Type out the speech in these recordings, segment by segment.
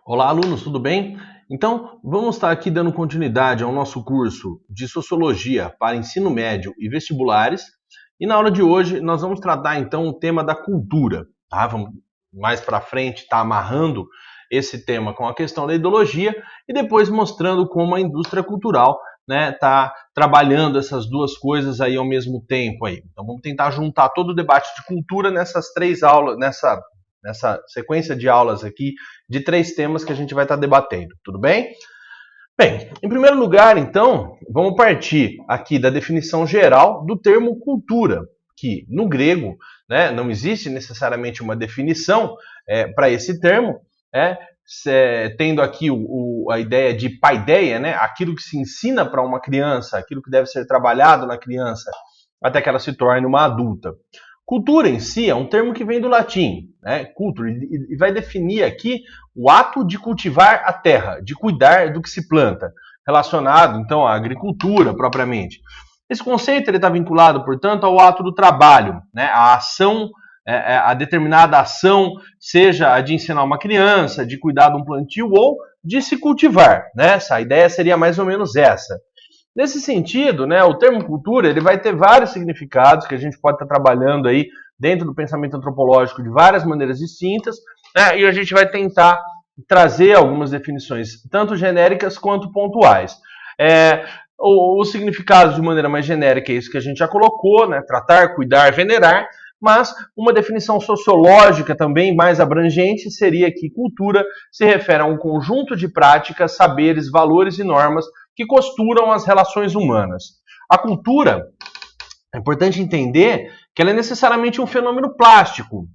Olá, alunos, tudo bem? Então, vamos estar aqui dando continuidade ao nosso curso de Sociologia para Ensino Médio e Vestibulares. E na aula de hoje, nós vamos tratar, então, o tema da cultura. Tá? Vamos mais para frente estar amarrando esse tema com a questão da ideologia e depois mostrando como a indústria cultural está trabalhando essas duas coisas aí ao mesmo tempo. Aí. Então, vamos tentar juntar todo o debate de cultura nessas três aulas, nessa sequência de aulas aqui, de três temas que a gente vai estar debatendo, tudo bem? Bem, em primeiro lugar, então, vamos partir aqui da definição geral do termo cultura, que no grego não existe necessariamente uma definição para esse termo, tendo aqui a ideia de paideia, aquilo que se ensina para uma criança, aquilo que deve ser trabalhado na criança até que ela se torne uma adulta. Cultura em si é um termo que vem do latim, cultura, e vai definir aqui o ato de cultivar a terra, de cuidar do que se planta, relacionado, então, à agricultura propriamente. Esse conceito está vinculado, portanto, ao ato do trabalho, a ação, a determinada ação, seja a de ensinar uma criança, de cuidar de um plantio ou de se cultivar. A ideia seria mais ou menos essa. Nesse sentido, o termo cultura ele vai ter vários significados que a gente pode estar trabalhando aí dentro do pensamento antropológico de várias maneiras distintas, e a gente vai tentar trazer algumas definições, tanto genéricas quanto pontuais. Os significados de maneira mais genérica é isso que a gente já colocou, tratar, cuidar, venerar, mas uma definição sociológica também mais abrangente seria que cultura se refere a um conjunto de práticas, saberes, valores e normas que costuram as relações humanas. A cultura, é importante entender que ela é necessariamente um fenômeno plástico,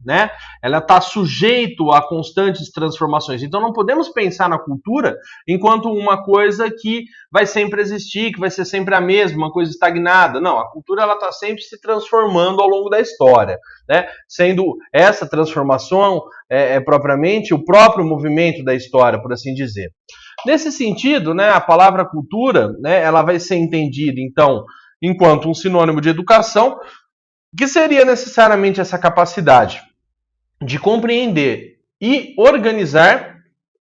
Ela está sujeito a constantes transformações. Então não podemos pensar na cultura enquanto uma coisa que vai sempre existir, que vai ser sempre a mesma, uma coisa estagnada. Não, a cultura ela está sempre se transformando ao longo da história, Sendo essa transformação propriamente o próprio movimento da história, por assim dizer. Nesse sentido, a palavra cultura, ela vai ser entendida, então, enquanto um sinônimo de educação, que seria necessariamente essa capacidade de compreender e organizar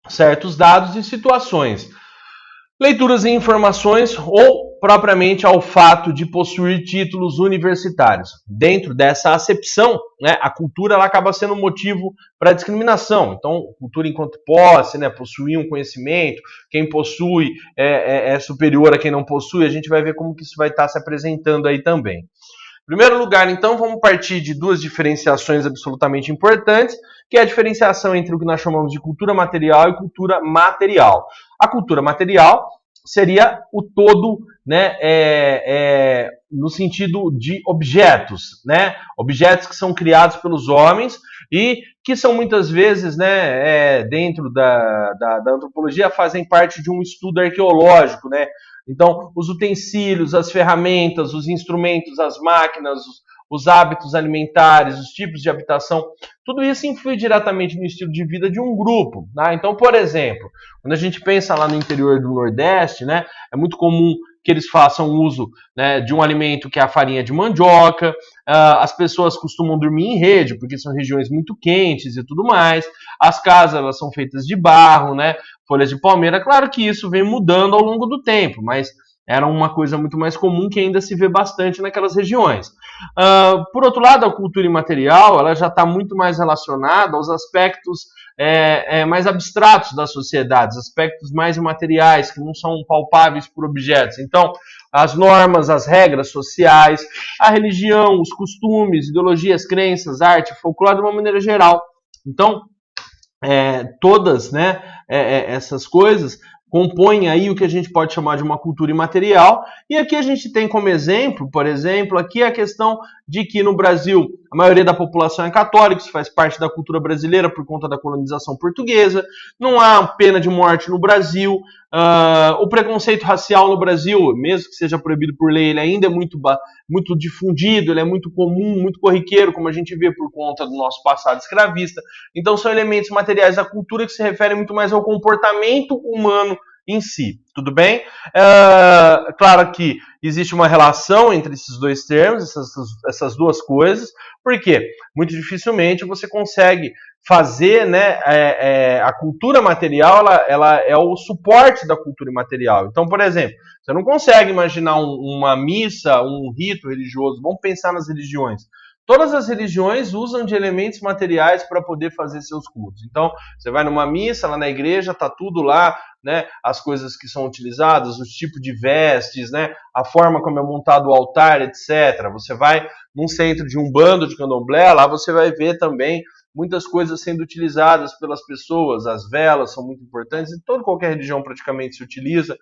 certos dados e situações, leituras e informações ou propriamente ao fato de possuir títulos universitários. Dentro dessa acepção, a cultura ela acaba sendo um motivo para discriminação. Então, cultura enquanto posse, possuir um conhecimento, quem possui é superior a quem não possui, a gente vai ver como que isso vai estar se apresentando aí também. Em primeiro lugar, então, vamos partir de duas diferenciações absolutamente importantes, que é a diferenciação entre o que nós chamamos de cultura material e cultura material. A cultura material seria o todo, no sentido de objetos, objetos que são criados pelos homens e que são muitas vezes, dentro da antropologia, fazem parte de um estudo arqueológico, Então, os utensílios, as ferramentas, os instrumentos, as máquinas, os hábitos alimentares, os tipos de habitação, tudo isso influi diretamente no estilo de vida de um grupo. Então, por exemplo, quando a gente pensa lá no interior do Nordeste, é muito comum que eles façam uso de um alimento que é a farinha de mandioca, as pessoas costumam dormir em rede, porque são regiões muito quentes e tudo mais, as casas elas são feitas de barro, folhas de palmeira, claro que isso vem mudando ao longo do tempo, mas era uma coisa muito mais comum que ainda se vê bastante naquelas regiões. Por outro lado, a cultura imaterial ela já está muito mais relacionada aos aspectos mais abstratos das sociedades, aspectos mais imateriais, que não são palpáveis por objetos. Então, as normas, as regras sociais, a religião, os costumes, ideologias, crenças, arte, folclore de uma maneira geral. Então, todas essas coisas compõem aí o que a gente pode chamar de uma cultura imaterial. E aqui a gente tem como exemplo, por exemplo, aqui a questão de que no Brasil a maioria da população é católica, isso faz parte da cultura brasileira por conta da colonização portuguesa, não há pena de morte no Brasil, o preconceito racial no Brasil, mesmo que seja proibido por lei, ele ainda é muito difundido, ele é muito comum, muito corriqueiro, como a gente vê por conta do nosso passado escravista. Então são elementos materiais da cultura que se referem muito mais ao comportamento humano em si, tudo bem? Claro que existe uma relação entre esses dois termos, essas duas coisas, porque muito dificilmente você consegue fazer, né, a cultura material, ela é o suporte da cultura imaterial. Então, por exemplo, você não consegue imaginar uma missa, um rito religioso, vamos pensar nas religiões. Todas as religiões usam de elementos materiais para poder fazer seus cultos. Então, você vai numa missa, lá na igreja, está tudo lá, né, as coisas que são utilizadas, os tipos de vestes, né, a forma como é montado o altar, etc. Você vai num centro de umbanda, de candomblé, lá você vai ver também muitas coisas sendo utilizadas pelas pessoas, as velas são muito importantes, em qualquer religião praticamente se utiliza.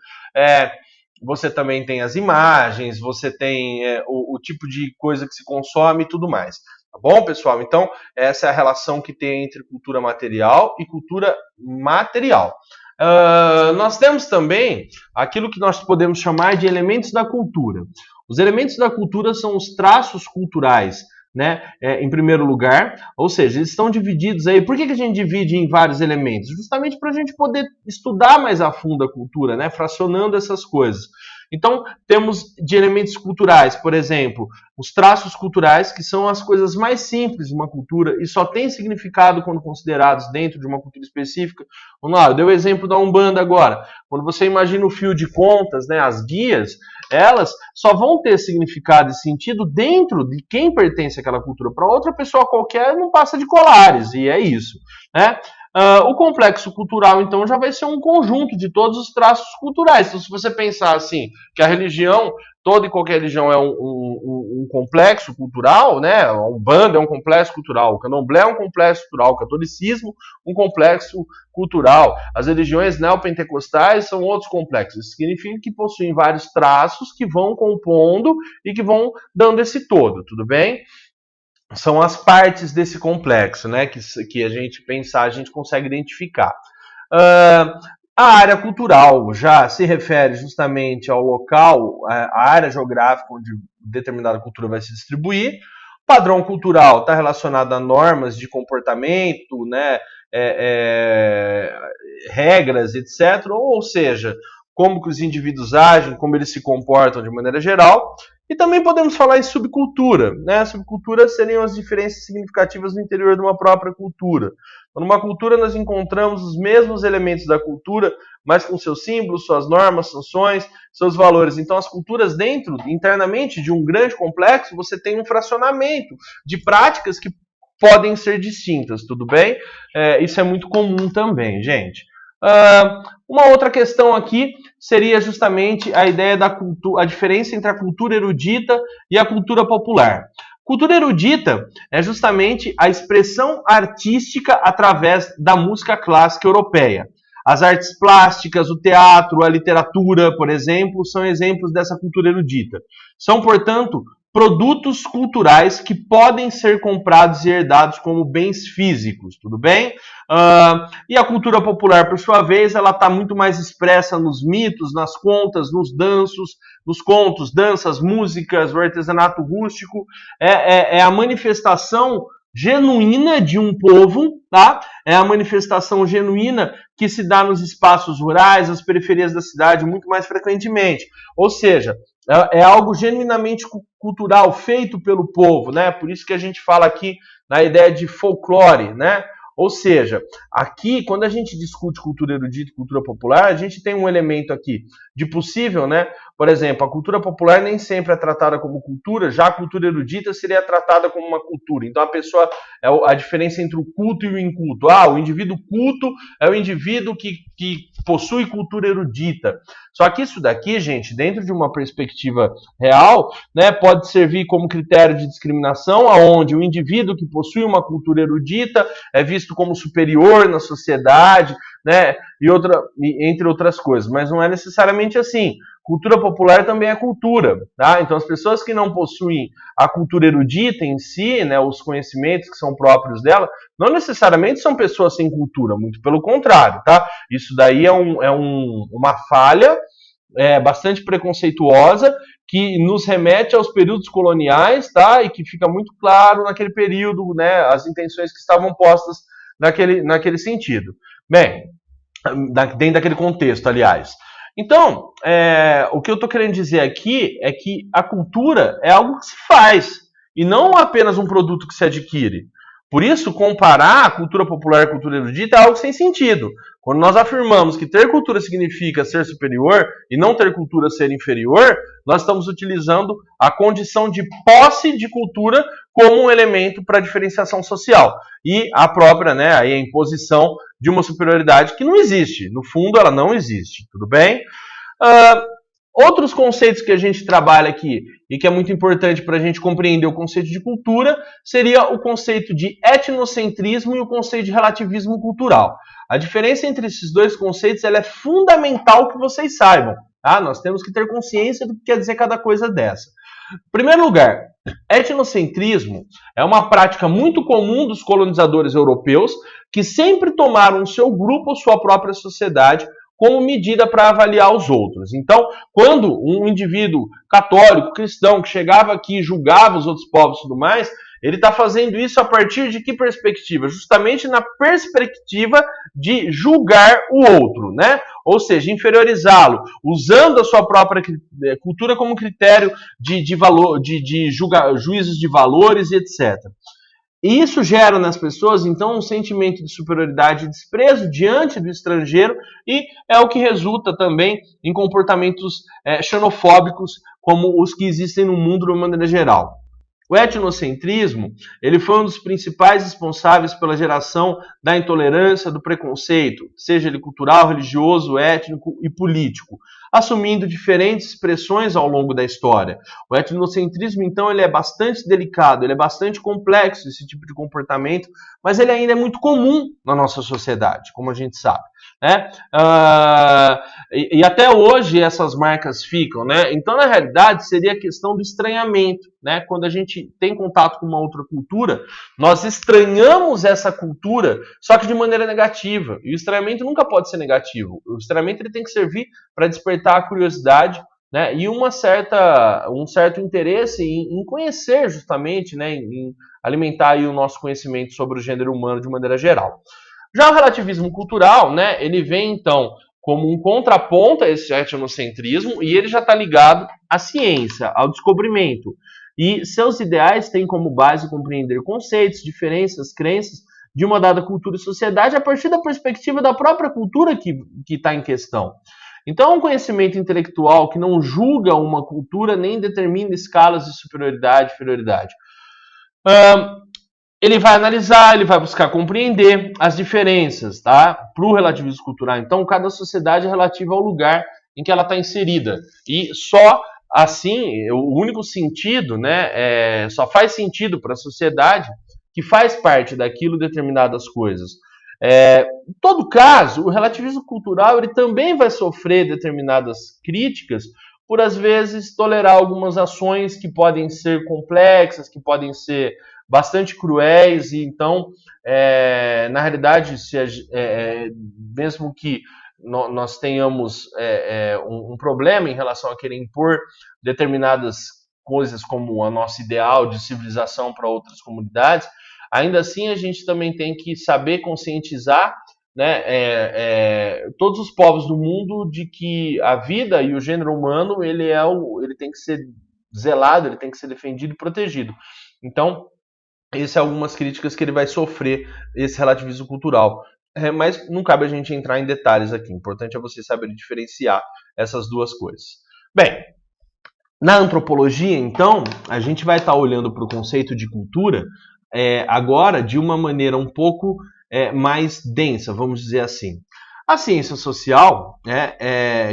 Você também tem as imagens, você tem o tipo de coisa que se consome e tudo mais. Tá bom, pessoal? Então, essa é a relação que tem entre cultura material e cultura material. Nós temos também aquilo que nós podemos chamar de elementos da cultura. Os elementos da cultura são os traços culturais, né, em primeiro lugar, ou seja, eles estão divididos aí. Por que a gente divide em vários elementos? Justamente para a gente poder estudar mais a fundo a cultura, né, fracionando essas coisas. Então, temos de elementos culturais, por exemplo, os traços culturais, que são as coisas mais simples de uma cultura e só têm significado quando considerados dentro de uma cultura específica. Vamos lá, eu dei o exemplo da Umbanda agora. Quando você imagina o fio de contas, né, as guias, elas só vão ter significado e sentido dentro de quem pertence àquela cultura. Para outra pessoa qualquer, não passa de colares, e é isso, né? O complexo cultural, então, já vai ser um conjunto de todos os traços culturais. Então, se você pensar assim, que a religião, toda e qualquer religião é um complexo cultural, né? A Umbanda é um complexo cultural, o Candomblé é um complexo cultural, o catolicismo um complexo cultural. As religiões neopentecostais são outros complexos. Isso significa que possuem vários traços que vão compondo e que vão dando esse todo, tudo bem? São as partes desse complexo, né, que a gente pensar, a gente consegue identificar. A área cultural já se refere justamente ao local, a área geográfica onde determinada cultura vai se distribuir. O padrão cultural está relacionado a normas de comportamento, né, regras, etc. Ou seja, como que os indivíduos agem, como eles se comportam de maneira geral. E também podemos falar em subcultura, né? Subculturas seriam as diferenças significativas no interior de uma própria cultura. Numa cultura nós encontramos os mesmos elementos da cultura, mas com seus símbolos, suas normas, sanções, seus valores. Então as culturas dentro, internamente de um grande complexo, você tem um fracionamento de práticas que podem ser distintas, tudo bem? Isso é muito comum também, gente. Uma outra questão aqui seria justamente a ideia da cultura, a diferença entre a cultura erudita e a cultura popular. Cultura erudita é justamente a expressão artística através da música clássica europeia. As artes plásticas, o teatro, a literatura, por exemplo, são exemplos dessa cultura erudita. São, portanto, produtos culturais que podem ser comprados e herdados como bens físicos, tudo bem? E a cultura popular, por sua vez, ela está muito mais expressa nos mitos, nas contas, nos contos, danças, músicas, o artesanato rústico. É a manifestação genuína de um povo, tá? É a manifestação genuína que se dá nos espaços rurais, nas periferias da cidade, muito mais frequentemente. Ou seja, é algo genuinamente cultural, feito pelo povo, né? Por isso que a gente fala aqui na ideia de folclore, né? Ou seja, aqui, quando a gente discute cultura erudita e cultura popular, a gente tem um elemento aqui de possível, né? Por exemplo, a cultura popular nem sempre é tratada como cultura, já a cultura erudita seria tratada como uma cultura. Então, a diferença entre o culto e o inculto. O indivíduo culto é o indivíduo que possui cultura erudita. Só que isso daqui, gente, dentro de uma perspectiva real, né, pode servir como critério de discriminação, aonde o indivíduo que possui uma cultura erudita é visto como superior na sociedade, né, entre outras coisas. Mas não é necessariamente assim. Cultura popular também é cultura, tá? Então as pessoas que não possuem a cultura erudita em si, né, os conhecimentos que são próprios dela, não necessariamente são pessoas sem cultura, muito pelo contrário, tá? Isso daí é uma falha bastante preconceituosa que nos remete aos períodos coloniais, tá? E que fica muito claro naquele período, né, as intenções que estavam postas naquele sentido. Bem, dentro daquele contexto, aliás. Então, o que eu estou querendo dizer aqui é que a cultura é algo que se faz e não apenas um produto que se adquire. Por isso, comparar a cultura popular e a cultura erudita é algo sem sentido. Quando nós afirmamos que ter cultura significa ser superior e não ter cultura ser inferior, nós estamos utilizando a condição de posse de cultura como um elemento para diferenciação social. E a própria, né, aí a imposição de uma superioridade que não existe. No fundo, ela não existe. Tudo bem? Outros conceitos que a gente trabalha aqui e que é muito importante para a gente compreender o conceito de cultura seria o conceito de etnocentrismo e o conceito de relativismo cultural. A diferença entre esses dois conceitos ela é fundamental que vocês saibam. Tá? Nós temos que ter consciência do que quer dizer cada coisa dessa. Em primeiro lugar, etnocentrismo é uma prática muito comum dos colonizadores europeus que sempre tomaram o seu grupo ou sua própria sociedade como medida para avaliar os outros. Então, quando um indivíduo católico, cristão, que chegava aqui e julgava os outros povos e tudo mais, ele está fazendo isso a partir de que perspectiva? Justamente na perspectiva de julgar o outro, né? Ou seja, inferiorizá-lo, usando a sua própria cultura como critério de valor, de juízos de valores e etc. E isso gera nas pessoas, então, um sentimento de superioridade e desprezo diante do estrangeiro e é o que resulta também em comportamentos xenofóbicos como os que existem no mundo de uma maneira geral. O etnocentrismo ele foi um dos principais responsáveis pela geração da intolerância, do preconceito, seja ele cultural, religioso, étnico e político, assumindo diferentes expressões ao longo da história. O etnocentrismo, então, ele é bastante delicado, ele é bastante complexo, esse tipo de comportamento, mas ele ainda é muito comum na nossa sociedade, como a gente sabe. Né? E até hoje essas marcas ficam, né? Então, na realidade, seria a questão do estranhamento, né? Quando a gente tem contato com uma outra cultura, nós estranhamos essa cultura, só que de maneira negativa. E o estranhamento nunca pode ser negativo. O estranhamento ele tem que servir para despertar a curiosidade, né? E um certo interesse em conhecer justamente, né? Em alimentar aí o nosso conhecimento sobre o gênero humano de maneira geral. Já o relativismo cultural, né, ele vem, então, como um contraponto a esse etnocentrismo e ele já está ligado à ciência, ao descobrimento. E seus ideais têm como base compreender conceitos, diferenças, crenças de uma dada cultura e sociedade a partir da perspectiva da própria cultura que está em questão. Então, um conhecimento intelectual que não julga uma cultura nem determina escalas de superioridade e inferioridade. Ele vai analisar, ele vai buscar compreender as diferenças, tá? Para o relativismo cultural. Então, cada sociedade é relativa ao lugar em que ela está inserida. E só assim, o único sentido, né, só faz sentido para a sociedade que faz parte daquilo determinadas coisas. Em todo caso, o relativismo cultural ele também vai sofrer determinadas críticas por, às vezes, tolerar algumas ações que podem ser complexas, que podem ser bastante cruéis, e então, na realidade, mesmo que nós tenhamos um problema em relação a querer impor determinadas coisas como a nosso ideal de civilização para outras comunidades, ainda assim a gente também tem que saber conscientizar, né, todos os povos do mundo de que a vida e o gênero humano ele tem que ser zelado, ele tem que ser defendido e protegido. Então, essas são algumas críticas que ele vai sofrer, esse relativismo cultural. Mas não cabe a gente entrar em detalhes aqui. O importante é você saber diferenciar essas duas coisas. Bem, na antropologia, então, a gente vai estar olhando para o conceito de cultura agora de uma maneira um pouco mais densa, vamos dizer assim. A ciência social,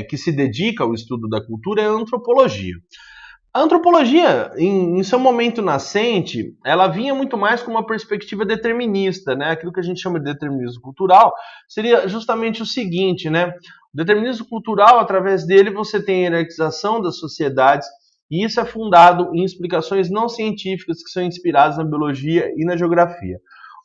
que se dedica ao estudo da cultura, é a antropologia. A antropologia, em seu momento nascente, ela vinha muito mais com uma perspectiva determinista, né? Aquilo que a gente chama de determinismo cultural seria justamente o seguinte, né? O determinismo cultural, através dele, você tem a hierarquização das sociedades e isso é fundado em explicações não científicas que são inspiradas na biologia e na geografia.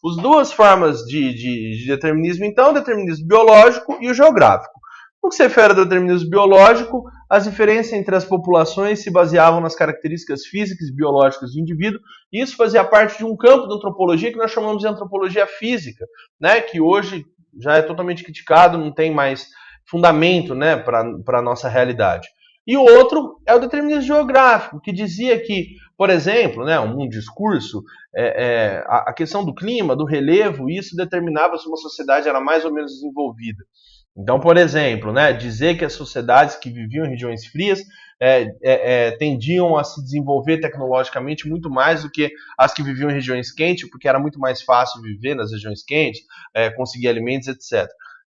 As duas formas de determinismo, então, o determinismo biológico e o geográfico. No que se refere ao determinismo biológico, as diferenças entre as populações se baseavam nas características físicas e biológicas do indivíduo, e isso fazia parte de um campo da antropologia que nós chamamos de antropologia física, né? Que hoje já é totalmente criticado, não tem mais fundamento, né, para a nossa realidade. E o outro é o determinismo geográfico, que dizia que, por exemplo, né, um discurso, a questão do clima, do relevo, isso determinava se uma sociedade era mais ou menos desenvolvida. Então, por exemplo, né, dizer que as sociedades que viviam em regiões frias tendiam a se desenvolver tecnologicamente muito mais do que as que viviam em regiões quentes, porque era muito mais fácil viver nas regiões quentes, conseguir alimentos, etc.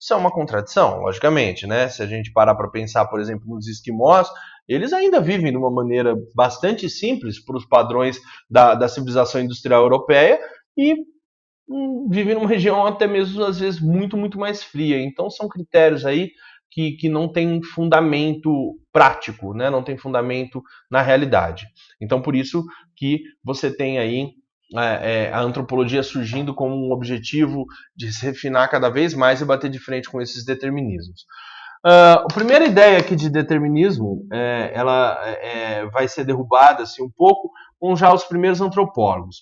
Isso é uma contradição, logicamente, né? Se a gente parar para pensar, por exemplo, nos esquimós, eles ainda vivem de uma maneira bastante simples para os padrões da civilização industrial europeia e vivem numa região até mesmo, às vezes, muito, muito mais fria. Então, são critérios aí que não tem fundamento prático, né? Não tem fundamento na realidade. Então, por isso que você tem aí a antropologia surgindo como um objetivo de se refinar cada vez mais e bater de frente com esses determinismos. A primeira ideia aqui de determinismo, ela vai ser derrubada assim, um pouco com já os primeiros antropólogos.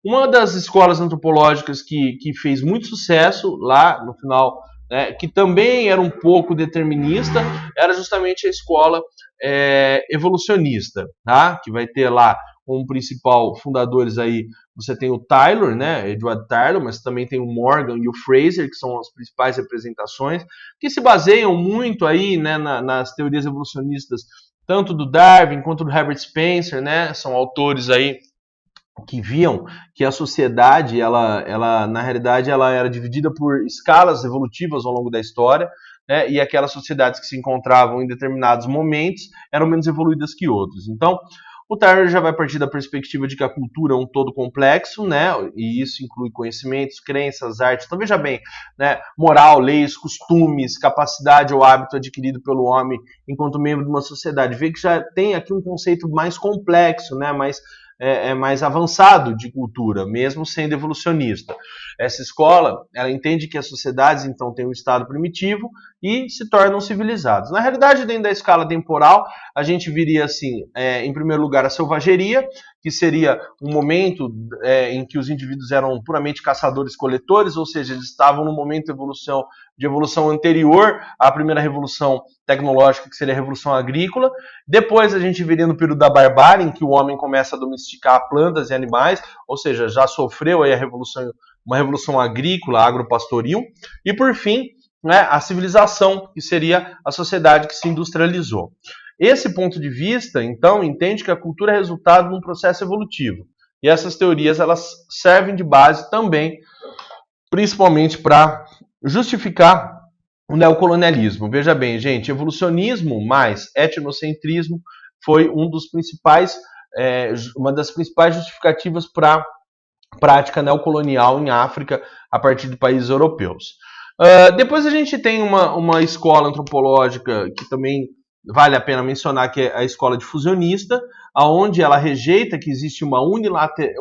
Uma das escolas antropológicas que fez muito sucesso lá no final, né, que também era um pouco determinista, era justamente a escola evolucionista, tá? Que vai ter lá como principal fundadores aí, você tem o Taylor, né, Edward Taylor, mas também tem o Morgan e o Fraser, que são as principais representações, que se baseiam muito aí, né, nas teorias evolucionistas, tanto do Darwin quanto do Herbert Spencer, né, são autores aí que viam que a sociedade, ela na realidade, ela era dividida por escalas evolutivas ao longo da história, né, e aquelas sociedades que se encontravam em determinados momentos eram menos evoluídas que outras. Então, o Tyler já vai partir da perspectiva de que a cultura é um todo complexo, né, e isso inclui conhecimentos, crenças, artes. Então, veja bem, né, moral, leis, costumes, capacidade ou hábito adquirido pelo homem enquanto membro de uma sociedade. Vê que já tem aqui um conceito mais complexo, né, mais avançado de cultura, mesmo sendo evolucionista. Essa escola, ela entende que as sociedades, então, têm um estado primitivo e se tornam civilizados. Na realidade, dentro da escala temporal, a gente viria, assim, em primeiro lugar, a selvageria, que seria um momento em que os indivíduos eram puramente caçadores-coletores, ou seja, eles estavam no momento de evolução anterior à primeira revolução tecnológica, que seria a revolução agrícola. Depois a gente viria no período da barbárie, em que o homem começa a domesticar plantas e animais, ou seja, já sofreu aí uma revolução agrícola, agropastoril. E por fim, né, a civilização, que seria a sociedade que se industrializou. Esse ponto de vista, então, entende que a cultura é resultado de um processo evolutivo. E essas teorias, elas servem de base também, principalmente para justificar o neocolonialismo. Veja bem, gente, evolucionismo mais etnocentrismo foi uma das principais justificativas para a prática neocolonial em África a partir de países europeus. Depois a gente tem uma escola antropológica que também vale a pena mencionar, que é a escola de fusionista, aonde ela rejeita que existe uma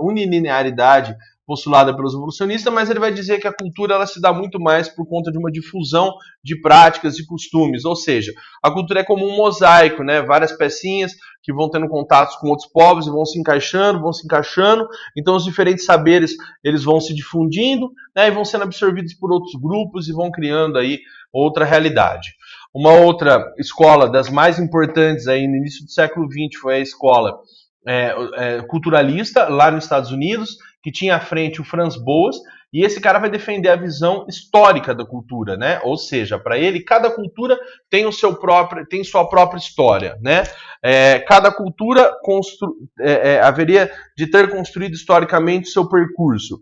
unilinearidade postulada pelos evolucionistas, mas ele vai dizer que a cultura ela se dá muito mais por conta de uma difusão de práticas e costumes, ou seja, a cultura é como um mosaico, né? Várias pecinhas que vão tendo contatos com outros povos e vão se encaixando, então os diferentes saberes eles vão se difundindo, né? E vão sendo absorvidos por outros grupos e vão criando aí outra realidade. Uma outra escola das mais importantes aí no início do século XX foi a escola culturalista lá nos Estados Unidos, que tinha à frente o Franz Boas, e esse cara vai defender a visão histórica da cultura, né? Ou seja, para ele, cada cultura tem sua própria história, né? Cada cultura haveria de ter construído historicamente seu percurso.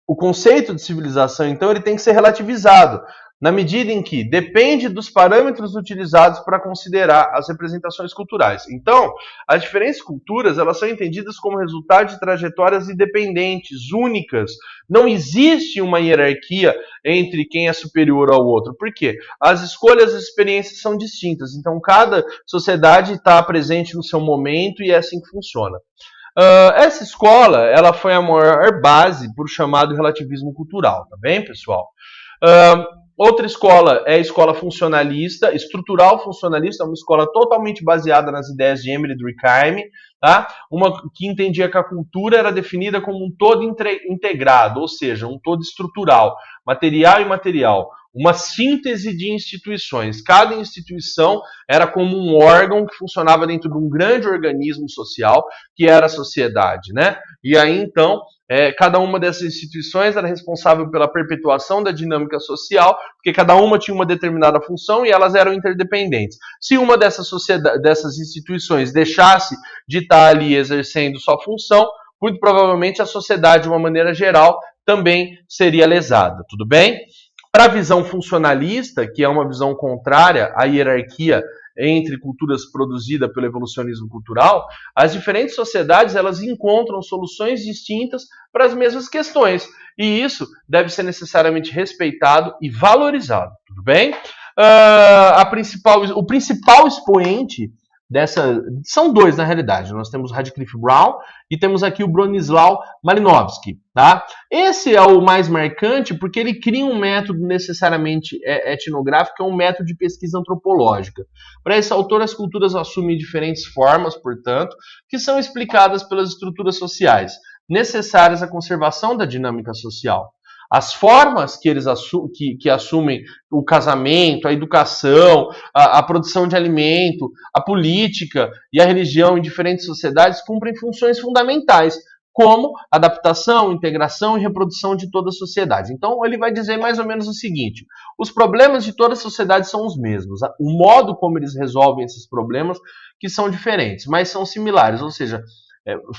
O conceito de civilização, então, ele tem que ser relativizado, na medida em que depende dos parâmetros utilizados para considerar as representações culturais. Então, as diferentes culturas elas são entendidas como resultado de trajetórias independentes, únicas. Não existe uma hierarquia entre quem é superior ao outro. Por quê? As escolhas e as experiências são distintas. Então, cada sociedade está presente no seu momento e é assim que funciona. Essa escola ela foi a maior base para o chamado relativismo cultural, tá bem, pessoal? Outra escola é a escola funcionalista, estrutural funcionalista, uma escola totalmente baseada nas ideias de Emile Durkheim, tá? Uma que entendia que a cultura era definida como um todo integrado, ou seja, um todo estrutural, material e imaterial. uma síntese de instituições. Cada instituição era como um órgão que funcionava dentro de um grande organismo social, que era a sociedade, né? E aí, então, cada uma dessas instituições era responsável pela perpetuação da dinâmica social, porque cada uma tinha uma determinada função e elas eram interdependentes. Se uma dessas instituições deixasse de estar ali exercendo sua função, muito provavelmente a sociedade, de uma maneira geral, também seria lesada, tudo bem? Para a visão funcionalista, que é uma visão contrária à hierarquia entre culturas produzida pelo evolucionismo cultural, as diferentes sociedades elas encontram soluções distintas para as mesmas questões. E isso deve ser necessariamente respeitado e valorizado, tudo bem? O principal expoente dessa... São dois, na realidade. Nós temos Radcliffe Brown e temos aqui o Bronislaw Malinowski. Tá? Esse é o mais marcante porque ele cria um método necessariamente etnográfico, que é um método de pesquisa antropológica. Para esse autor, as culturas assumem diferentes formas, portanto, que são explicadas pelas estruturas sociais, necessárias à conservação da dinâmica social. As formas que eles que assumem o casamento, a educação, a produção de alimento, a política e a religião em diferentes sociedades cumprem funções fundamentais, como adaptação, integração e reprodução de toda a sociedade. Então, ele vai dizer mais ou menos o seguinte: os problemas de toda a sociedade são os mesmos. O modo como eles resolvem esses problemas que são diferentes, mas são similares, ou seja,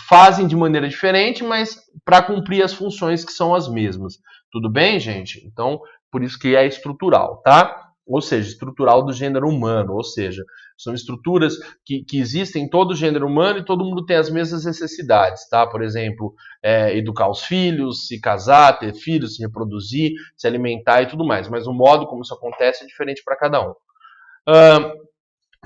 fazem de maneira diferente, mas para cumprir as funções que são as mesmas. Tudo bem, gente? Então, por isso que é estrutural, tá? Ou seja, estrutural do gênero humano, ou seja, são estruturas que existem em todo o gênero humano e todo mundo tem as mesmas necessidades, tá? Por exemplo, educar os filhos, se casar, ter filhos, se reproduzir, se alimentar e tudo mais. Mas o modo como isso acontece é diferente para cada um.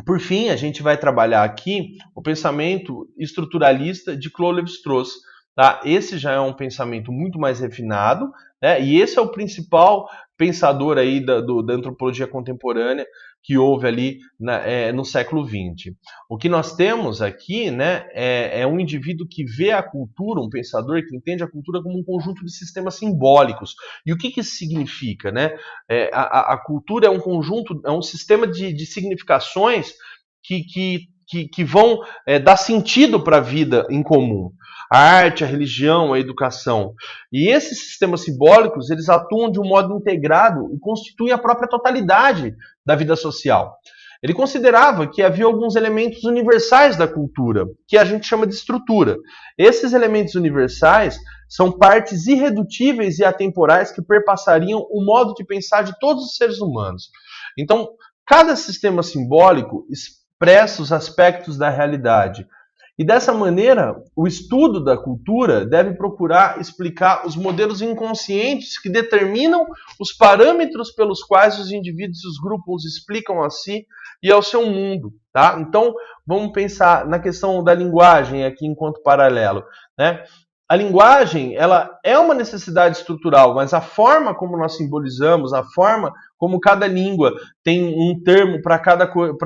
Por fim, a gente vai trabalhar aqui o pensamento estruturalista de Claude Lévi-Strauss. Tá? Esse já é um pensamento muito mais refinado, né? E esse é o principal pensador aí da antropologia contemporânea que houve ali no século XX. O que nós temos aqui, né, é um indivíduo que vê a cultura, um pensador que entende a cultura como um conjunto de sistemas simbólicos. E o que isso significa? Né? A cultura é um conjunto, é um sistema de significações que vão dar sentido para a vida em comum. A arte, a religião, a educação. E esses sistemas simbólicos, eles atuam de um modo integrado e constituem a própria totalidade da vida social. Ele considerava que havia alguns elementos universais da cultura, que a gente chama de estrutura. Esses elementos universais são partes irredutíveis e atemporais que perpassariam o modo de pensar de todos os seres humanos. Então, cada sistema simbólico expressa os aspectos da realidade. E dessa maneira, o estudo da cultura deve procurar explicar os modelos inconscientes que determinam os parâmetros pelos quais os indivíduos e os grupos explicam a si e ao seu mundo. Tá? Então, vamos pensar na questão da linguagem aqui enquanto paralelo. Né? A linguagem, ela é uma necessidade estrutural, mas a forma como nós simbolizamos, a forma como cada língua tem um termo para cada coisa,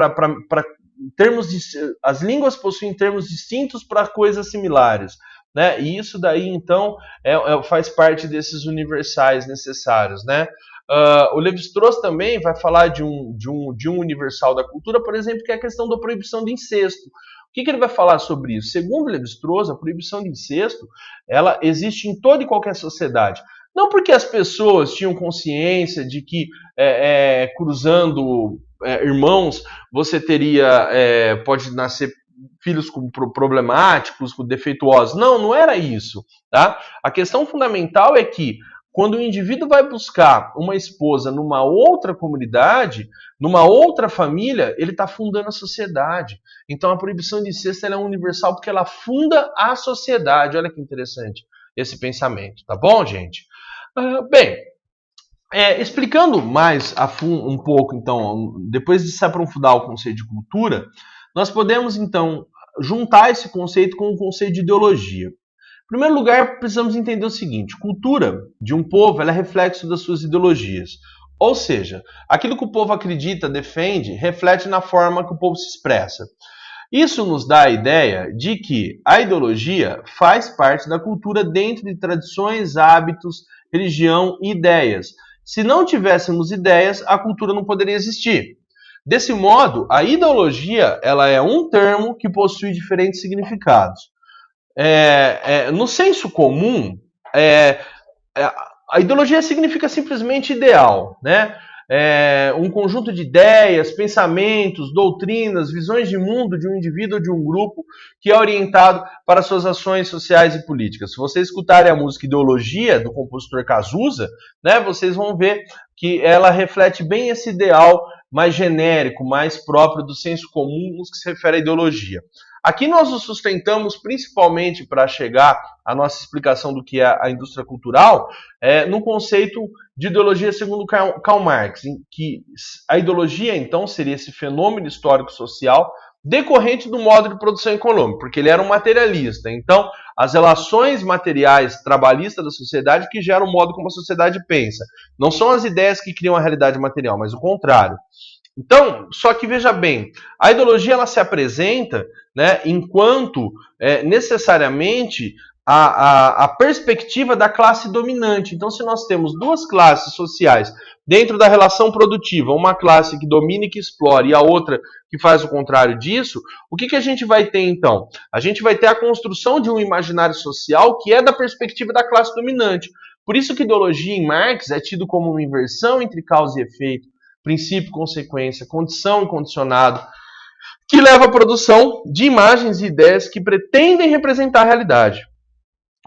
as línguas possuem termos distintos para coisas similares, né? E isso daí, então, faz parte desses universais necessários, né? O Lévi-Strauss também vai falar de um universal da cultura, por exemplo, que é a questão da proibição do incesto. O que ele vai falar sobre isso? Segundo Lévi-Strauss, a proibição de incesto, ela existe em toda e qualquer sociedade. Não porque as pessoas tinham consciência de que cruzando irmãos, você pode nascer filhos problemáticos, defeituosos. Não era isso. Tá? A questão fundamental é que quando o indivíduo vai buscar uma esposa numa outra comunidade, numa outra família, ele está fundando a sociedade. Então a proibição de incesto é universal porque ela funda a sociedade. Olha que interessante esse pensamento. Tá bom, gente? Bem, explicando mais a fundo um pouco, então, depois de se aprofundar o conceito de cultura, nós podemos, então, juntar esse conceito com o conceito de ideologia. Em primeiro lugar, precisamos entender o seguinte: cultura de um povo ela é reflexo das suas ideologias. Ou seja, aquilo que o povo acredita, defende, reflete na forma que o povo se expressa. Isso nos dá a ideia de que a ideologia faz parte da cultura dentro de tradições, hábitos, religião e ideias, Se não tivéssemos ideias, a cultura não poderia existir. Desse modo, a ideologia ela é um termo que possui diferentes significados. No senso comum, a ideologia significa simplesmente ideal, né? Um conjunto de ideias, pensamentos, doutrinas, visões de mundo de um indivíduo ou de um grupo que é orientado para suas ações sociais e políticas. Se vocês escutarem a música Ideologia, do compositor Cazuza, né, vocês vão ver que ela reflete bem esse ideal mais genérico, mais próprio do senso comum no que se refere à ideologia. Aqui nós nos sustentamos principalmente para chegar à nossa explicação do que é a indústria cultural, no conceito de ideologia segundo Karl Marx, em que a ideologia, então, seria esse fenômeno histórico-social decorrente do modo de produção econômica, porque ele era um materialista. Então, as relações materiais trabalhistas da sociedade que geram o modo como a sociedade pensa. Não são as ideias que criam a realidade material, mas o contrário. Então, só que veja bem, a ideologia ela se apresenta, né, enquanto necessariamente a perspectiva da classe dominante. Então, se nós temos duas classes sociais dentro da relação produtiva, uma classe que domina e que explora e a outra que faz o contrário disso, o que a gente vai ter então? A gente vai ter a construção de um imaginário social que é da perspectiva da classe dominante. Por isso que ideologia em Marx é tido como uma inversão entre causa e efeito, princípio e consequência, condição e condicionado, que leva à produção de imagens e ideias que pretendem representar a realidade.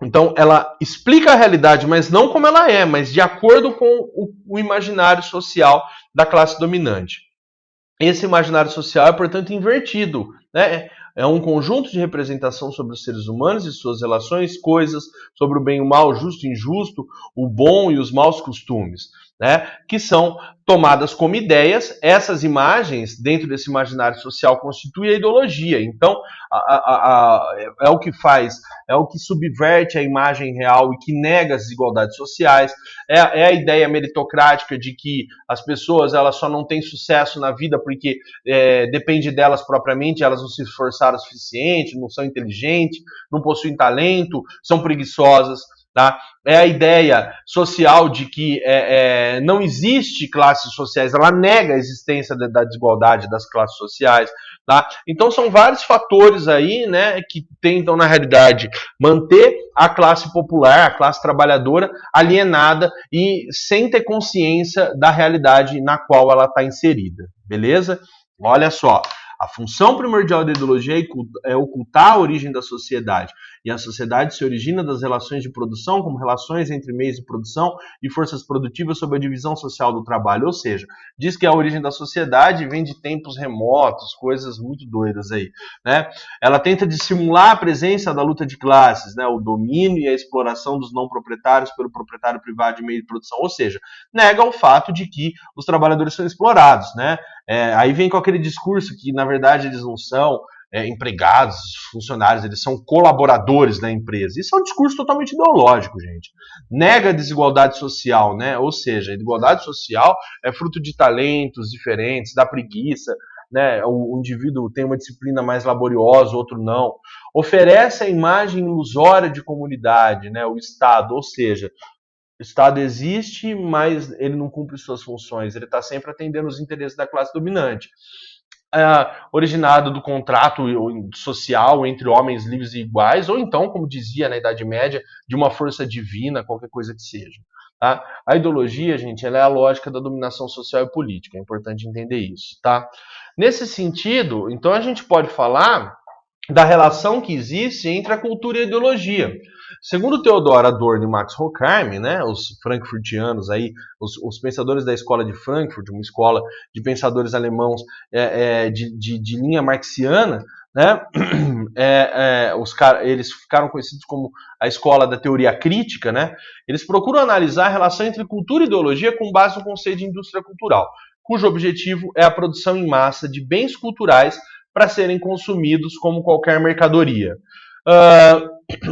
Então, ela explica a realidade, mas não como ela é, mas de acordo com o imaginário social da classe dominante. Esse imaginário social é, portanto, invertido, né? É um conjunto de representação sobre os seres humanos e suas relações, coisas, sobre o bem e o mal, o justo e injusto, o bom e os maus costumes, né? Que são tomadas como ideias. Essas imagens, dentro desse imaginário social, constituem a ideologia. Então, é o que faz, é o que subverte a imagem real e que nega as desigualdades sociais. É a ideia meritocrática de que as pessoas elas só não têm sucesso na vida porque depende delas propriamente, elas não se esforçaram o suficiente, não são inteligentes, não possuem talento, são preguiçosas. Tá? É a ideia social de que não existe classes sociais, ela nega a existência da desigualdade das classes sociais. Tá? Então são vários fatores aí, né, que tentam, na realidade, manter a classe popular, a classe trabalhadora, alienada e sem ter consciência da realidade na qual ela está inserida. Beleza? Olha só. A função primordial da ideologia é ocultar a origem da sociedade. E a sociedade se origina das relações de produção, como relações entre meios de produção e forças produtivas sob a divisão social do trabalho. Ou seja, diz que a origem da sociedade vem de tempos remotos, coisas muito doidas aí, né? Ela tenta dissimular a presença da luta de classes, né? O domínio e a exploração dos não proprietários pelo proprietário privado de meio de produção. Ou seja, nega o fato de que os trabalhadores são explorados, né? Aí vem com aquele discurso que, na verdade, eles não são empregados, funcionários, eles são colaboradores da empresa. Isso é um discurso totalmente ideológico, gente. Nega a desigualdade social, né? Ou seja, a desigualdade social é fruto de talentos diferentes, da preguiça, né? O indivíduo tem uma disciplina mais laboriosa, o outro não. Oferece a imagem ilusória de comunidade, né? O Estado, ou seja, o Estado existe, mas ele não cumpre suas funções. Ele está sempre atendendo os interesses da classe dominante. Originado do contrato social entre homens livres e iguais, ou então, como dizia na Idade Média, de uma força divina, qualquer coisa que seja. Tá? A ideologia, gente, ela é a lógica da dominação social e política. É importante entender isso. Tá? Nesse sentido, então a gente pode falar da relação que existe entre a cultura e a ideologia. Segundo Theodor Adorno e Max Horkheim, né, os frankfurtianos aí, os pensadores da escola de Frankfurt, uma escola de pensadores alemãos de linha marxiana, né, eles ficaram conhecidos como a escola da teoria crítica, né, eles procuram analisar a relação entre cultura e ideologia com base no conceito de indústria cultural, cujo objetivo é a produção em massa de bens culturais para serem consumidos como qualquer mercadoria.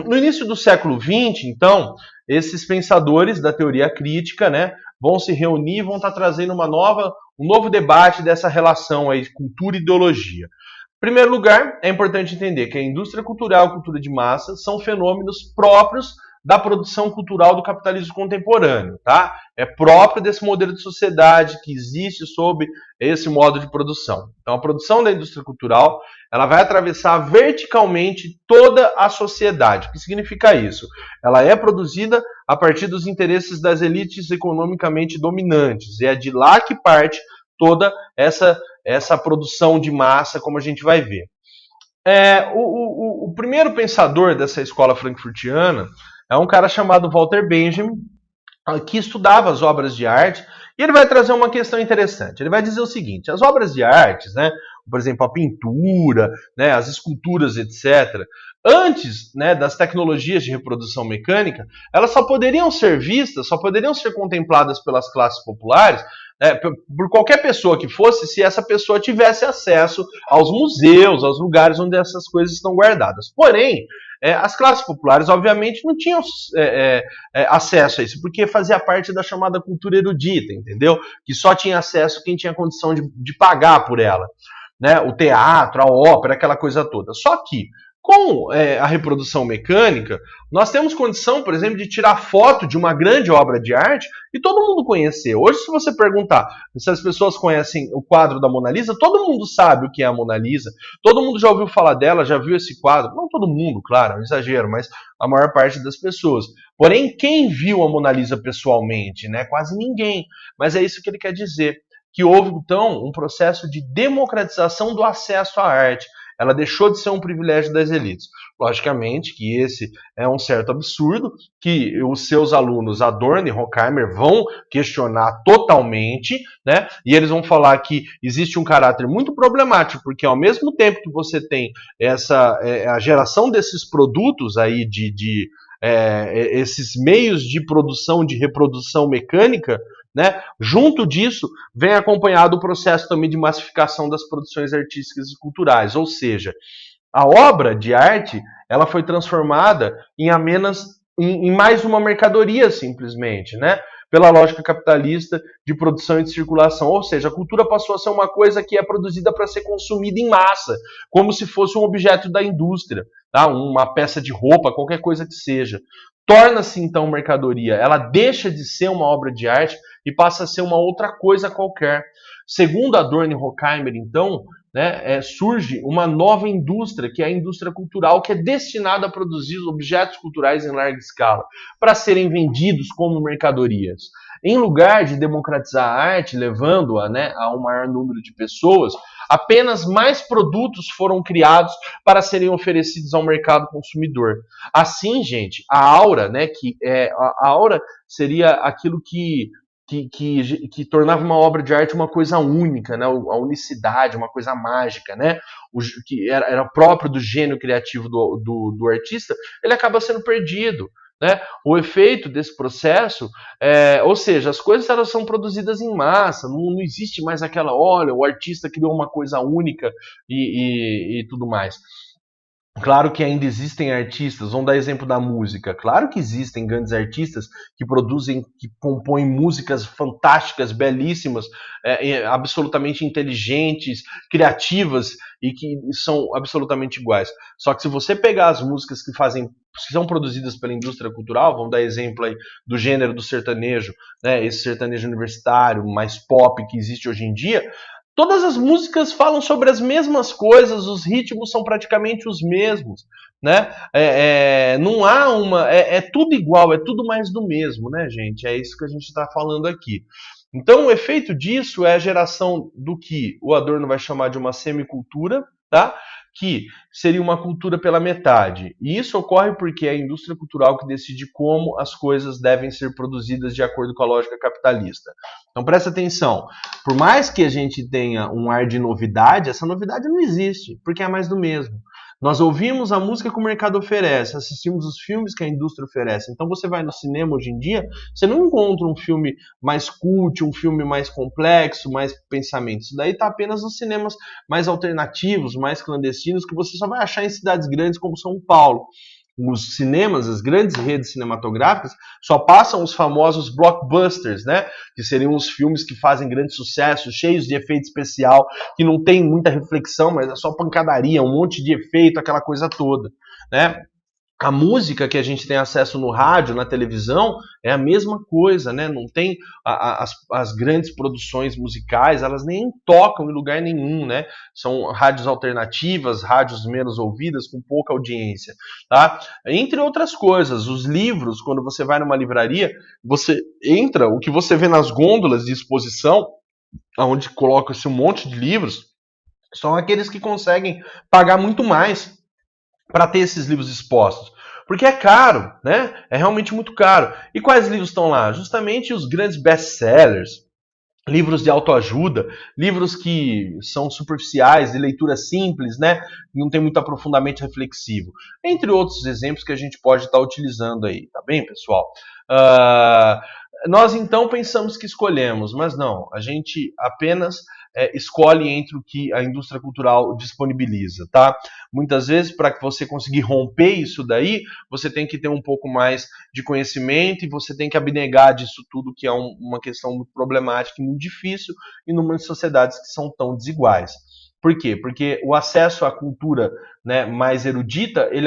No início do século XX, então, esses pensadores da teoria crítica, né, vão se reunir e vão estar trazendo um novo debate dessa relação aí, cultura e ideologia. Em primeiro lugar, é importante entender que a indústria cultural e a cultura de massa são fenômenos próprios da produção cultural do capitalismo contemporâneo, tá? É próprio desse modelo de sociedade que existe sob esse modo de produção. Então, a produção da indústria cultural, ela vai atravessar verticalmente toda a sociedade. O que significa isso? Ela é produzida a partir dos interesses das elites economicamente dominantes, e é de lá que parte toda essa produção de massa, como a gente vai ver. O primeiro pensador dessa escola frankfurtiana é um cara chamado Walter Benjamin, que estudava as obras de arte, e ele vai trazer uma questão interessante. Ele vai dizer o seguinte: as obras de arte, né, por exemplo, a pintura, né, as esculturas, etc., antes, né, das tecnologias de reprodução mecânica, elas só poderiam ser vistas, só poderiam ser contempladas pelas classes populares, por qualquer pessoa que fosse, se essa pessoa tivesse acesso aos museus, aos lugares onde essas coisas estão guardadas. Porém, as classes populares, obviamente, não tinham acesso a isso, porque fazia parte da chamada cultura erudita, entendeu? Que só tinha acesso quem tinha condição de pagar por ela, né? O teatro, a ópera, aquela coisa toda. Só que, com a reprodução mecânica, nós temos condição, por exemplo, de tirar foto de uma grande obra de arte e todo mundo conhecer. Hoje, se você perguntar se as pessoas conhecem o quadro da Mona Lisa, todo mundo sabe o que é a Mona Lisa, todo mundo já ouviu falar dela, já viu esse quadro. Não todo mundo, claro, é um exagero, mas a maior parte das pessoas. Porém, quem viu a Mona Lisa pessoalmente? Né? Quase ninguém. Mas é isso que ele quer dizer, que houve, então, um processo de democratização do acesso à arte. Ela deixou de ser um privilégio das elites. Logicamente que esse é um certo absurdo, que os seus alunos Adorno e Horkheimer vão questionar totalmente, né? E eles vão falar que existe um caráter muito problemático, porque ao mesmo tempo que você tem a geração desses produtos aí esses meios de produção, de reprodução mecânica, né? Junto disso, vem acompanhado o processo também de massificação das produções artísticas e culturais, ou seja, a obra de arte ela foi transformada em mais uma mercadoria, simplesmente, né? Pela lógica capitalista de produção e de circulação. Ou seja, a cultura passou a ser uma coisa que é produzida para ser consumida em massa, como se fosse um objeto da indústria, tá? Uma peça de roupa, qualquer coisa que seja. Torna-se, então, mercadoria. Ela deixa de ser uma obra de arte e passa a ser uma outra coisa qualquer. Segundo Adorno e Horkheimer, então, né, surge uma nova indústria, que é a indústria cultural, que é destinada a produzir objetos culturais em larga escala, para serem vendidos como mercadorias. Em lugar de democratizar a arte, levando-a, né, a um maior número de pessoas, apenas mais produtos foram criados para serem oferecidos ao mercado consumidor. Assim, gente, a aura, né, a aura seria aquilo que tornava uma obra de arte uma coisa única, né? A unicidade, uma coisa mágica, né? Que era próprio do gênio criativo do artista, ele acaba sendo perdido. Né? O efeito desse processo, ou seja, as coisas elas são produzidas em massa, não existe mais aquela, olha, o artista criou uma coisa única e tudo mais. Claro que ainda existem artistas, vamos dar exemplo da música. Claro que existem grandes artistas que produzem, que compõem músicas fantásticas, belíssimas, absolutamente inteligentes, criativas e que são absolutamente iguais. Só que se você pegar as músicas que são produzidas pela indústria cultural, vamos dar exemplo aí do gênero do sertanejo, né, esse sertanejo universitário, mais pop que existe hoje em dia, todas as músicas falam sobre as mesmas coisas, os ritmos são praticamente os mesmos, né? Não há é tudo igual, é tudo mais do mesmo, né, gente? É isso que a gente está falando aqui. Então, o efeito disso é a geração do que o Adorno vai chamar de uma semicultura, tá? Que seria uma cultura pela metade. E isso ocorre porque é a indústria cultural que decide como as coisas devem ser produzidas de acordo com a lógica capitalista. Então presta atenção, por mais que a gente tenha um ar de novidade, essa novidade não existe, porque é mais do mesmo. Nós ouvimos a música que o mercado oferece, assistimos os filmes que a indústria oferece. Então você vai no cinema hoje em dia, você não encontra um filme mais cult, um filme mais complexo, mais pensamento. Isso daí está apenas nos cinemas mais alternativos, mais clandestinos, que você só vai achar em cidades grandes como São Paulo. Os cinemas, as grandes redes cinematográficas, só passam os famosos blockbusters, né? Que seriam os filmes que fazem grande sucesso, cheios de efeito especial, que não tem muita reflexão, mas é só pancadaria, um monte de efeito, aquela coisa toda, né? A música que a gente tem acesso no rádio, na televisão, é a mesma coisa, né? Não tem as grandes produções musicais, elas nem tocam em lugar nenhum, né? São rádios alternativas, rádios menos ouvidas, com pouca audiência, tá? Entre outras coisas, os livros, quando você vai numa livraria, você entra, o que você vê nas gôndolas de exposição, onde coloca-se um monte de livros, são aqueles que conseguem pagar muito mais para ter esses livros expostos. Porque é caro, né? É realmente muito caro. E quais livros estão lá? Justamente os grandes best-sellers, livros de autoajuda, livros que são superficiais, de leitura simples, né? Não tem muito aprofundamento reflexivo. Entre outros exemplos que a gente pode estar utilizando aí, tá bem, pessoal? Nós então pensamos que escolhemos, mas não, a gente apenas escolhe entre o que a indústria cultural disponibiliza, tá? Muitas vezes, para que você conseguir romper isso daí, você tem que ter um pouco mais de conhecimento e você tem que abnegar disso tudo, que é uma questão muito problemática e muito difícil em números de sociedades que são tão desiguais. Por quê? Porque o acesso à cultura, né, mais erudita, ele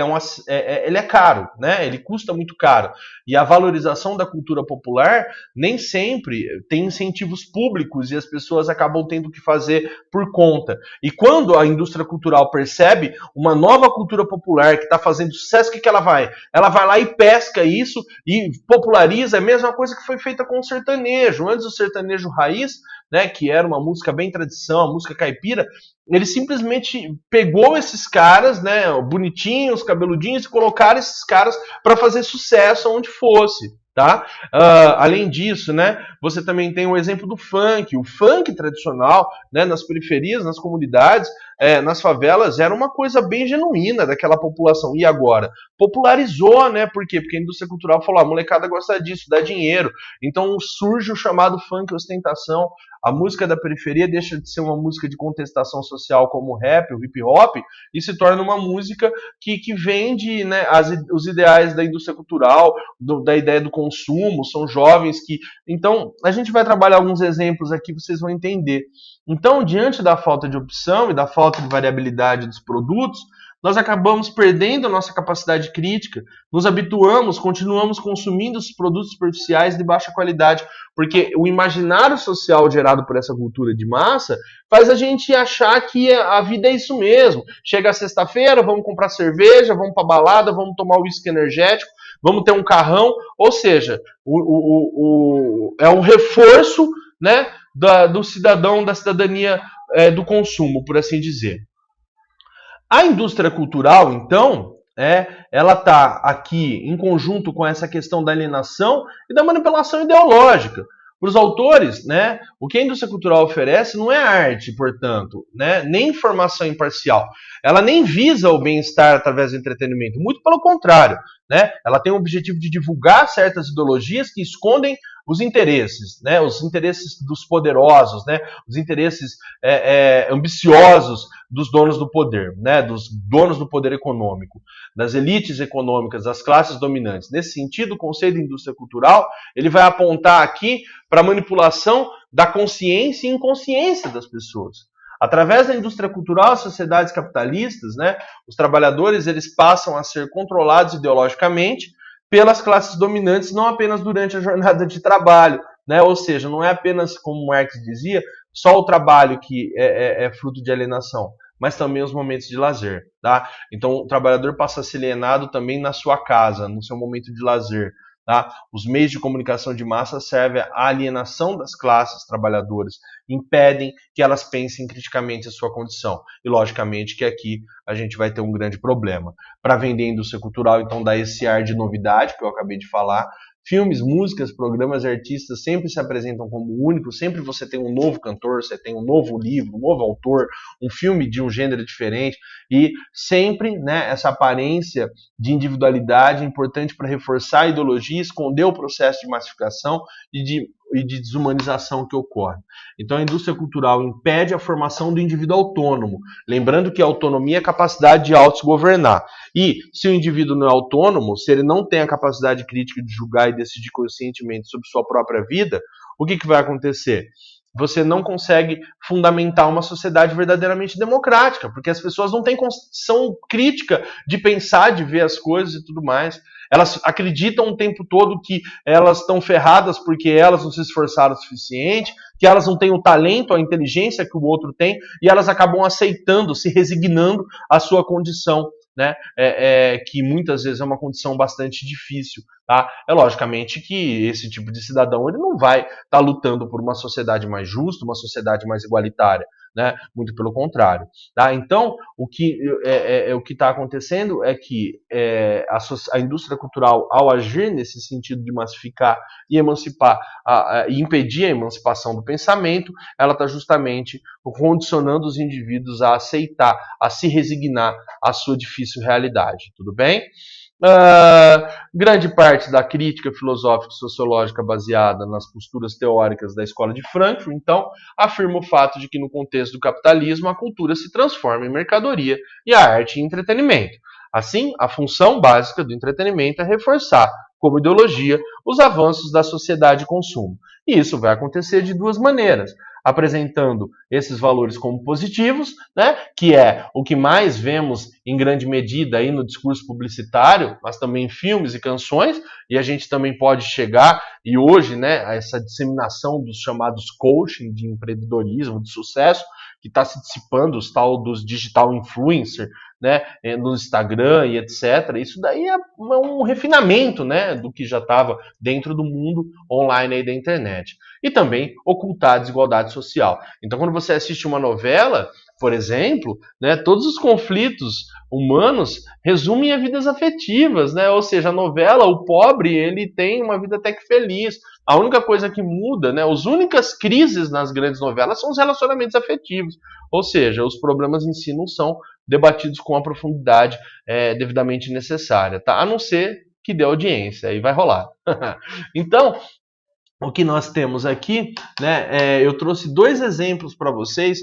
é caro, né? Ele custa muito caro. E a valorização da cultura popular nem sempre tem incentivos públicos e as pessoas acabam tendo que fazer por conta. E quando a indústria cultural percebe uma nova cultura popular que está fazendo sucesso, o que ela vai? Ela vai lá e pesca isso e populariza. É a mesma coisa que foi feita com o sertanejo. Antes do sertanejo raiz, né, que era uma música bem tradição, a música caipira, ele simplesmente pegou esses caras, né, bonitinhos, cabeludinhos, e colocaram esses caras para fazer sucesso onde fosse, tá? Além disso, né, você também tem o exemplo do funk. O funk tradicional, né, nas periferias, nas comunidades, nas favelas, era uma coisa bem genuína daquela população. E agora? Popularizou, né? Por quê? Porque a indústria cultural falou, a molecada gosta disso, dá dinheiro. Então surge o chamado funk ostentação. A música da periferia deixa de ser uma música de contestação social como o rap, o hip hop, e se torna uma música que vende, né, os ideais da indústria cultural, da ideia do consumo. São jovens que... Então, a gente vai trabalhar alguns exemplos aqui, vocês vão entender. Então, diante da falta de opção e da falta de variabilidade dos produtos, nós acabamos perdendo a nossa capacidade crítica, nos habituamos, continuamos consumindo os produtos superficiais de baixa qualidade, porque o imaginário social gerado por essa cultura de massa faz a gente achar que a vida é isso mesmo. Chega a sexta-feira, vamos comprar cerveja, vamos para balada, vamos tomar uísque energético, vamos ter um carrão, ou seja, é um reforço, né, do cidadão, da cidadania do consumo, por assim dizer. A indústria cultural, então, ela está aqui em conjunto com essa questão da alienação e da manipulação ideológica. Para os autores, né, o que a indústria cultural oferece não é arte, portanto, né, nem informação imparcial. Ela nem visa o bem-estar através do entretenimento, muito pelo contrário, né, ela tem o objetivo de divulgar certas ideologias que escondem os interesses, né, os interesses dos poderosos, né, os interesses ambiciosos dos donos do poder, né, dos donos do poder econômico, das elites econômicas, das classes dominantes. Nesse sentido, o conceito de indústria cultural ele vai apontar aqui para a manipulação da consciência e inconsciência das pessoas. Através da indústria cultural, as sociedades capitalistas, né, os trabalhadores eles passam a ser controlados ideologicamente pelas classes dominantes, não apenas durante a jornada de trabalho, né? Ou seja, não é apenas, como Marx dizia, só o trabalho que é fruto de alienação, mas também os momentos de lazer, tá? Então, o trabalhador passa a ser alienado também na sua casa, no seu momento de lazer, tá? Os meios de comunicação de massa servem à alienação das classes trabalhadoras, impedem que elas pensem criticamente a sua condição. E, logicamente, que aqui a gente vai ter um grande problema. Para vender a indústria cultural, então, dá esse ar de novidade que eu acabei de falar. Filmes, músicas, programas e artistas sempre se apresentam como únicos, sempre você tem um novo cantor, você tem um novo livro, um novo autor, um filme de um gênero diferente, e sempre, né, essa aparência de individualidade é importante para reforçar a ideologia, esconder o processo de massificação e de desumanização que ocorre. Então a indústria cultural impede a formação do indivíduo autônomo, lembrando que a autonomia é a capacidade de auto-governar. E se o indivíduo não é autônomo, se ele não tem a capacidade crítica de julgar e decidir conscientemente sobre sua própria vida, o que vai acontecer? você não consegue fundamentar uma sociedade verdadeiramente democrática, porque as pessoas não têm condição crítica de pensar, de ver as coisas e tudo mais. Elas acreditam o tempo todo que elas estão ferradas porque elas não se esforçaram o suficiente, que elas não têm o talento, a inteligência que o outro tem, e elas acabam aceitando, se resignando à sua condição, né? Que muitas vezes é uma condição bastante difícil. Tá? É logicamente que esse tipo de cidadão ele não vai estar lutando por uma sociedade mais justa, uma sociedade mais igualitária, né? Muito pelo contrário. Tá? Então, o que está acontecendo é que a indústria cultural, ao agir nesse sentido de massificar e emancipar, e impedir a emancipação do pensamento, ela está justamente condicionando os indivíduos a aceitar, a se resignar à sua difícil realidade. Tudo bem? Grande parte da crítica filosófica e sociológica baseada nas posturas teóricas da escola de Frankfurt, então, afirma o fato de que no contexto do capitalismo a cultura se transforma em mercadoria e a arte em entretenimento. Assim, a função básica do entretenimento é reforçar, como ideologia, os avanços da sociedade de consumo. E isso vai acontecer de duas maneiras: apresentando esses valores como positivos, né, que é o que mais vemos em grande medida aí no discurso publicitário, mas também em filmes e canções, e a gente também pode chegar, e hoje, né, a essa disseminação dos chamados coaching de empreendedorismo, de sucesso, que está se dissipando, os tal dos digital influencer, né, no Instagram e etc. Isso daí é um refinamento, né, do que já estava dentro do mundo online aí da internet. E também ocultar a desigualdade social. Então, quando você assiste uma novela, por exemplo, né, todos os conflitos humanos resumem a vidas afetivas, né? Ou seja, a novela, o pobre, ele tem uma vida até que feliz. A única coisa que muda, né, as únicas crises nas grandes novelas são os relacionamentos afetivos. Ou seja, os problemas em si não são debatidos com a profundidade devidamente necessária, tá? A não ser que dê audiência, aí vai rolar. Então, o que nós temos aqui, né, eu trouxe dois exemplos para vocês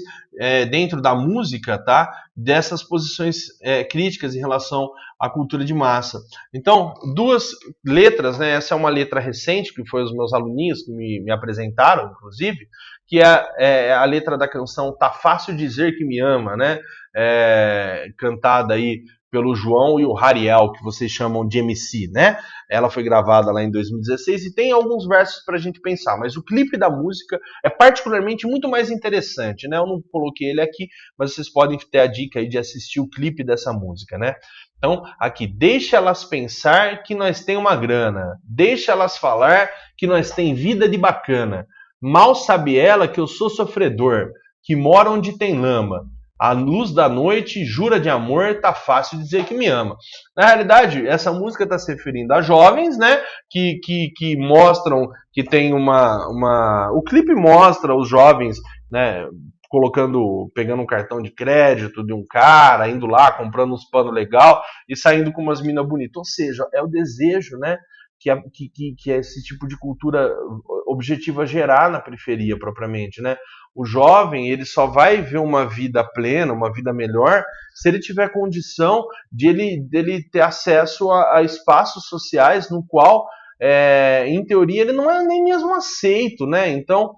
dentro da música, tá, dessas posições críticas em relação à cultura de massa. Então, duas letras, né, essa é uma letra recente, que foi os meus aluninhos que me apresentaram, inclusive, que é a letra da canção Tá Fácil Dizer Que Me Ama, né, cantada aí pelo João e o Hariel, que vocês chamam de MC, né? Ela foi gravada lá em 2016 e tem alguns versos para a gente pensar, mas o clipe da música é particularmente muito mais interessante, né? Eu não coloquei ele aqui, mas vocês podem ter a dica aí de assistir o clipe dessa música, né? Então, aqui, deixa elas pensar que nós tem uma grana, deixa elas falar que nós tem vida de bacana, mal sabe ela que eu sou sofredor, que mora onde tem lama. A luz da noite jura de amor, tá fácil dizer que me ama. Na realidade, essa música está se referindo a jovens, né? Que mostram que tem O clipe mostra os jovens, né? Pegando um cartão de crédito de um cara, indo lá, comprando uns panos legal e saindo com umas minas bonitas. Ou seja, é o desejo, né? Que esse tipo de cultura objetiva gerar na periferia propriamente, né? O jovem, ele só vai ver uma vida plena, uma vida melhor, se ele tiver condição dele ter acesso a espaços sociais no qual, em teoria, ele não é nem mesmo aceito, né? Então,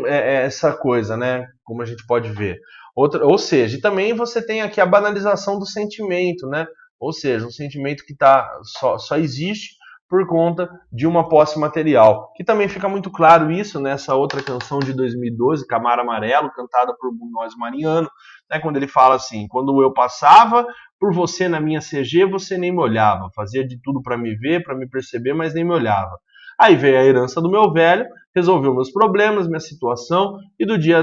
essa coisa, né? Como a gente pode ver. Ou seja, e também você tem aqui a banalização do sentimento, né? Ou seja, um sentimento que só existe por conta de uma posse material. Que também fica muito claro isso nessa outra canção de 2012, Camar Amarelo, cantada por Munhoz Mariano, né, quando ele fala assim: quando eu passava por você na minha CG, você nem me olhava, fazia de tudo para me ver, para me perceber, mas nem me olhava. Aí veio a herança do meu velho, resolveu meus problemas, minha situação, e do dia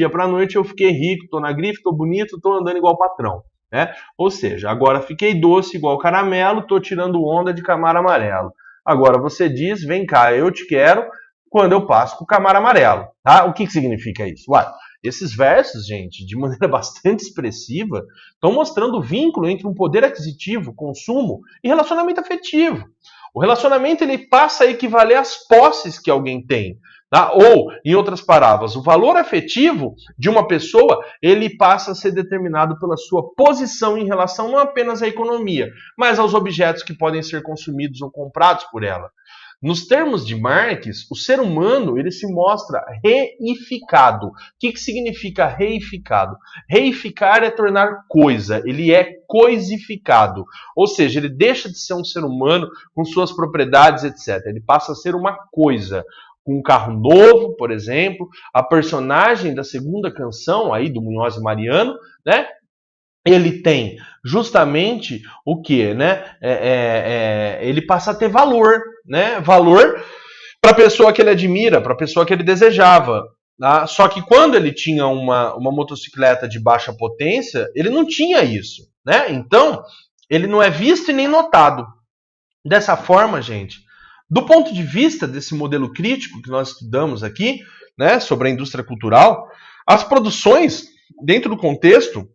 para a noite eu fiquei rico, tô na grife, tô bonito, tô andando igual patrão. Né? Ou seja, agora fiquei doce igual caramelo, tô tirando onda de Camar Amarelo. Agora você diz, vem cá, eu te quero, quando eu passo com o Camar Amarelo. Tá? O que significa isso? Ué, esses versos, gente, de maneira bastante expressiva, estão mostrando o vínculo entre um poder aquisitivo, consumo e relacionamento afetivo. O relacionamento ele passa a equivaler às posses que alguém tem. Tá? Ou, em outras palavras, o valor afetivo de uma pessoa ele passa a ser determinado pela sua posição em relação não apenas à economia, mas aos objetos que podem ser consumidos ou comprados por ela. Nos termos de Marx, o ser humano ele se mostra reificado. O que significa reificado? Reificar é tornar coisa, ele é coisificado. Ou seja, ele deixa de ser um ser humano com suas propriedades, etc. Ele passa a ser uma coisa. Com um carro novo, por exemplo, a personagem da segunda canção aí do Munhoz e Mariano, né? Ele tem justamente o que, né? Ele passa a ter valor, né? Valor para a pessoa que ele admira, para a pessoa que ele desejava. Tá? Só que quando ele tinha uma motocicleta de baixa potência, ele não tinha isso, né? Então, ele não é visto e nem notado. Dessa forma, gente, do ponto de vista desse modelo crítico que nós estudamos aqui, né, sobre a indústria cultural, as produções, dentro do contexto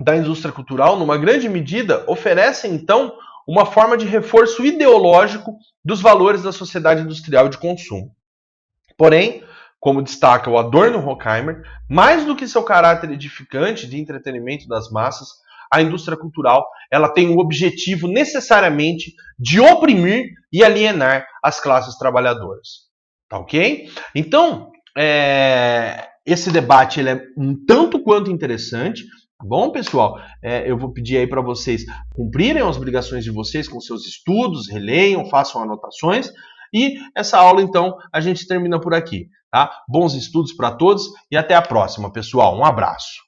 da indústria cultural, numa grande medida, oferecem, então, uma forma de reforço ideológico dos valores da sociedade industrial de consumo. Porém, como destaca o Adorno Horkheimer, mais do que seu caráter edificante de entretenimento das massas, a indústria cultural ela tem o objetivo necessariamente de oprimir e alienar as classes trabalhadoras. Tá ok? Então, esse debate ele é um tanto quanto interessante. Bom, pessoal, eu vou pedir aí para vocês cumprirem as obrigações de vocês com seus estudos, releiam, façam anotações. E essa aula, então, a gente termina por aqui. Tá? Bons estudos para todos e até a próxima, pessoal. Um abraço.